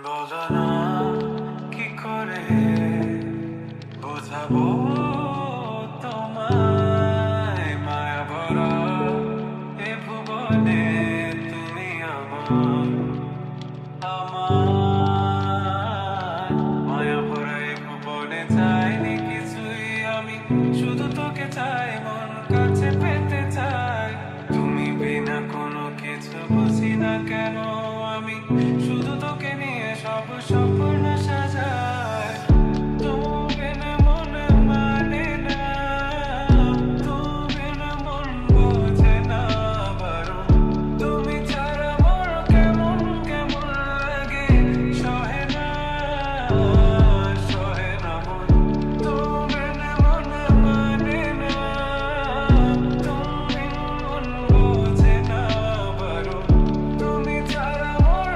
বলো না কি করে বোঝাবো তোমায়, মায়া ভরা এ ভুবনে তুমি আমার, মায়া ভরা এ ভুবনে চাইনি কিছুই আমি, শুধু তোকে চাই, মন কাছে পেতে চাই। তুমি বিনা কোনো কিছু বুঝি না কেন আমি, শুধু তোকে নিয়ে সব স্বপ্ন সাজাই। তুমি না মনে মানে না, তুমি না মন বোঝে না বারো, তুমি ছাড়া মোর কেমন কেমন লাগে, সহে না মন। তুমি না মনে মানে না, তুমি মন বোঝে না বারো, তুমি ছাড়া মোর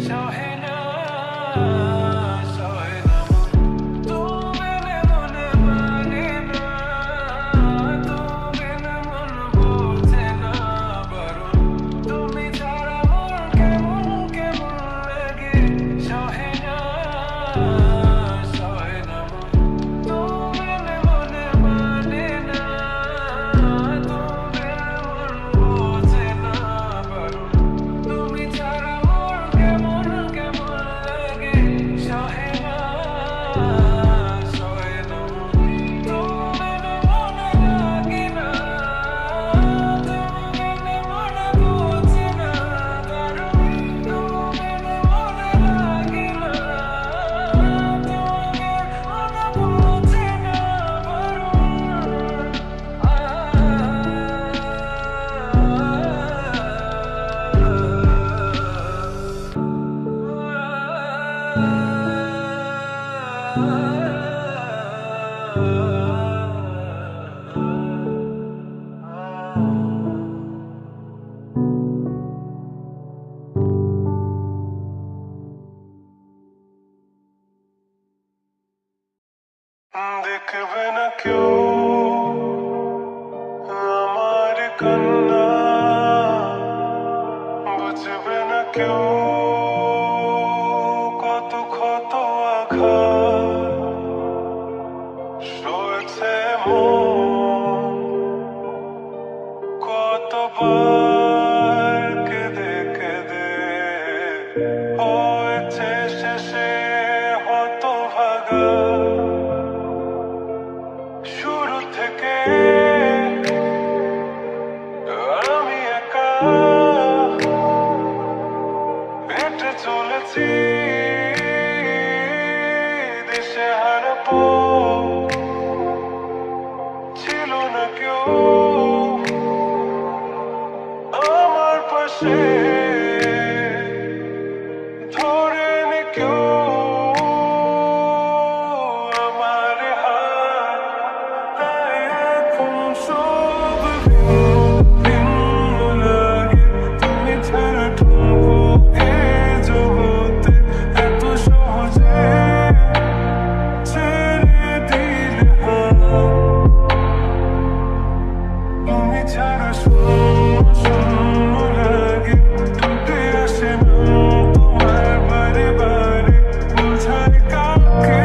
সহে না সহে না তুমি বিনে মনে মানে না তুমি বিনে মন বোঝে না বারণ তুমি ছাড়া মোর কেমন কেমন লাগে সহে না সহে না তুমি বিনে মনে মানে না তুমি বিনে মন বোঝে না বারণ তুমি ছাড়া মোর কেমন কেমন লাগে সহে না সহে না তুমি বিনে মনে লাগে না তুমি বিনে মনে বোঝে না বারণ তুমি বিনে মনে লাগে না তুমি বিনে মনে বোঝে না দেখবে না কেউ আমার কান্না বুঝবে না কেউ কত ক্ষত আঘাত সয়েছে মন কতবার কেঁদে কেঁদে হয়েছে শেষে হতভাগা শুরু থেকে আমি একা হেঁটে চলেছি দিশেহারা পথ ছিল না কেউ আমার পাশে ধরেনি কেউ আমার হাত তাই এখন সব ভিন্ন ভিন্ন লাগে তুমি ছাড়া ঠুনকো এ জগতে এত সহজে ছেড়ে দিলে হাত তুমি ছাড়া শূন্য শূন্য লাগে ঠোঁটে আসে না তোমার বারে বারে বোঝায় কাকে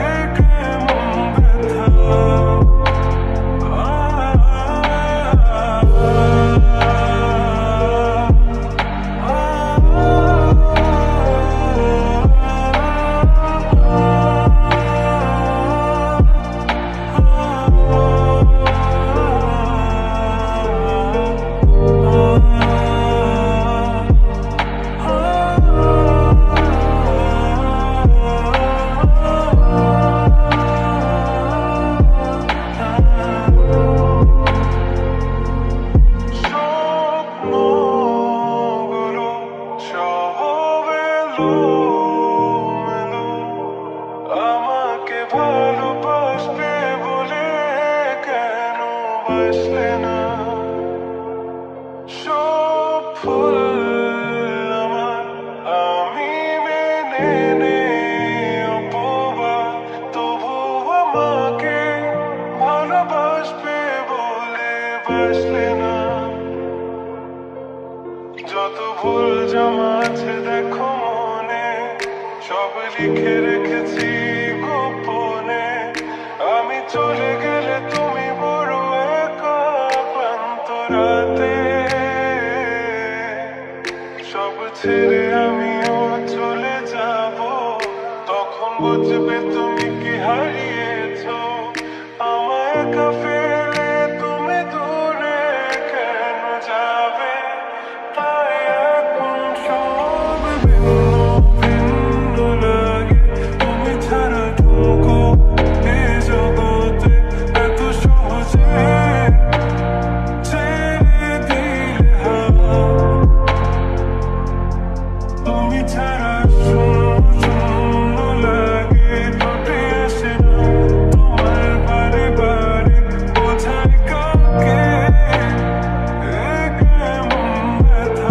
এ কেমন ব্যথা স্বপ্নগুলো সব এলোমেলো আমাকে ভালোবাসবে বলে কেন বাসলে না সব ফুল আমার আমি মেনে নেই অপবাদ তবু আমাকে ভালোবাসবে বলে বাসলে না যত ভুল জমা আছে দেখো মনে সব লিখে রেখেছি গোপনে আমি চলে গেলে তুমি বড় একা ক্লান্ত রাতে সব ছেড়ে আমিও চলে যাব তখন বুঝবে তুমি কি হারিয়েছো আমায় একা ফেলে তুমি দূরে কেন যাবে তাই এখন সব ভিন্ন ভিন্ন লাগে তুমি ছাড়া ঠুনকো এ জগতে এত সহজে ছেড়ে দিলে হাত তুমি ছাড়া শূন্য শূন্য লাগে ঠোঁটে আসে না তোমার বারে বারে বোঝায় কাকে এ কেমন ব্যথা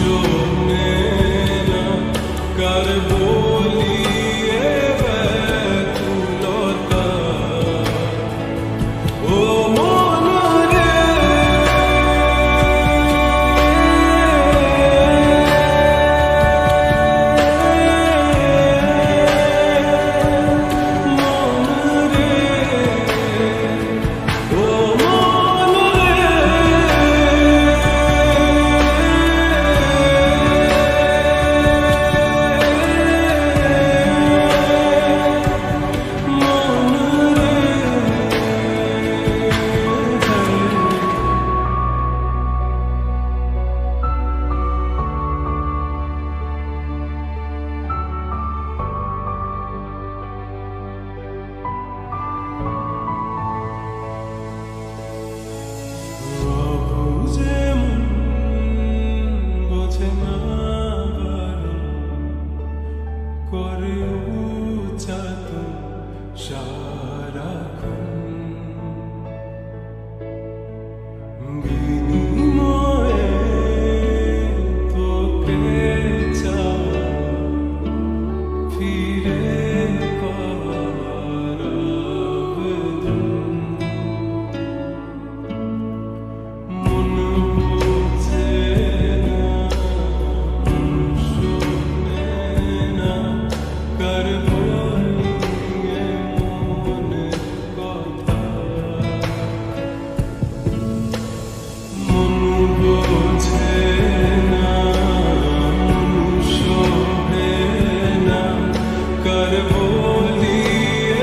শোনে না কার বলি এ ব্যাকুলতা। ও মন রে করে উচাতন সারাক্ষণ বিনিময়ে তোকে চাওয়া ফিরে পাওয়ার আবেদন। মন বোঝে না শোনে না কার বলি এ মনের কথা। মন বোঝে না শোনে না কার বলি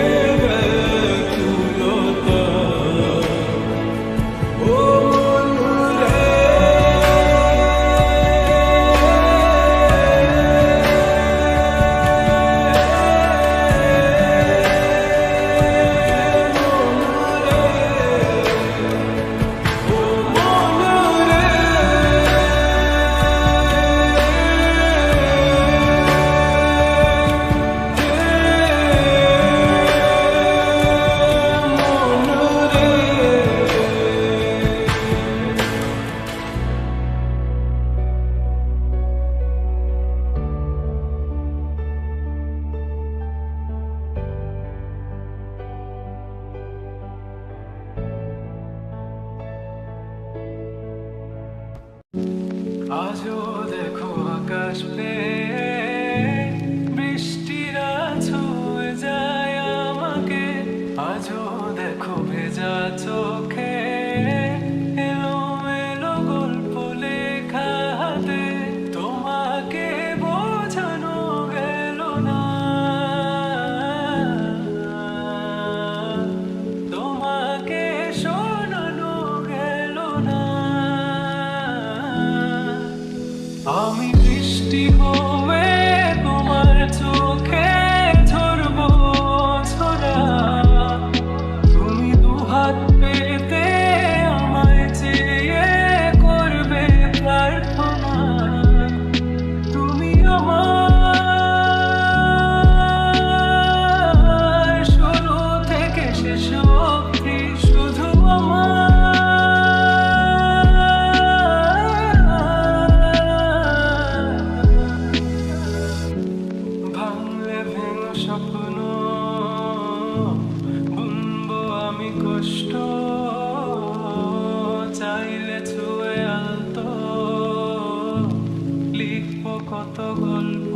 এ ব্যাকুলতা। ও মন রে আজও দেখো আকাশ পেয়ে বৃষ্টিরা ছুঁয়ে যায় আমাকে। আজও দেখো ভেজা চোখে এলোমেলো গল্প লেখা হাতে। তোমাকে বোঝানো গেল না, তোমাকে শোনানো গেল না। আমি বৃষ্টি হয়ে তোমার চোখে ঝরবো ঝরা। তুমি দুহাত পেতে আমায় চেয়ে করবে প্রার্থনা। তুমি আমার শুরু থেকে শেষ অবধি শুধু আমার। ভাঙলে ভেঙো স্বপ্ন বুনবো আমি কষ্ট। চাইলে ছুঁয়ে আলতো লিখবো কত গল্প।